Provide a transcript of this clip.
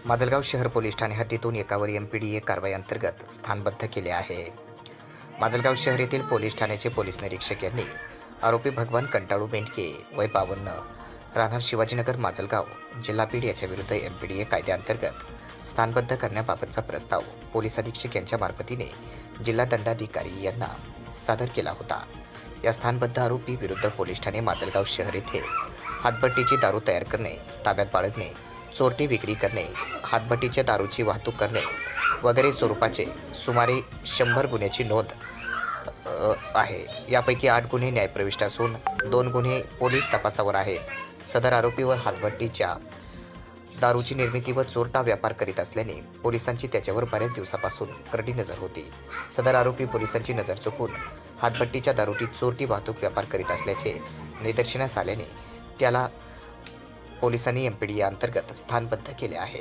माजलगाव शहर पोलीस ठाणे हद्दीतून एकावर एमपीडीए कारवाई अंतर्गत स्थानबद्ध केले आहे. माजलगाव शहर येथील पोलीस ठाण्याचे पोलीस निरीक्षक यांनी आरोपी भगवान कंटाळू बेंडके वय 52 राहणार शिवाजीनगर माजलगाव जिल्हा बीड याच्या विरुद्ध एमपीडीए कायद्याअंतर्गत स्थानबद्ध करण्याबाबतचा प्रस्ताव पोलीस अधीक्षक यांच्या मार्फतीने जिल्हा दंडाधिकारी यांना सादर केला होता. या स्थानबद्ध आरोपी विरुद्ध पोलीस ठाणे माजलगाव शहर येथे हातभट्टीची दारू तयार करणे, ताब्यात बाळगणे, चोरटी विक्री करणे, हातभट्टीच्या दारूची वाहतूक करणे वगैरे स्वरूपाचे सुमारे 100 गुन्ह्याची नोंद आहे. यापैकी 8 गुन्हे न्यायप्रविष्ट असून 2 गुन्हे पोलीस तपासावर आहेत. सदर आरोपीवर हातभट्टीच्या दारूची निर्मिती व चोरटा व्यापार करीत असल्याने पोलिसांची त्याच्यावर बऱ्याच दिवसापासून करडी नजर होती. सदर आरोपी पोलिसांची नजर चुकून हातभट्टीच्या दारूची चोरटी वाहतूक व्यापार करीत असल्याचे निदर्शनास आल्याने त्याला पोलिसांनी एमपीडीए अंतर्गत स्थानबद्ध केले आहे.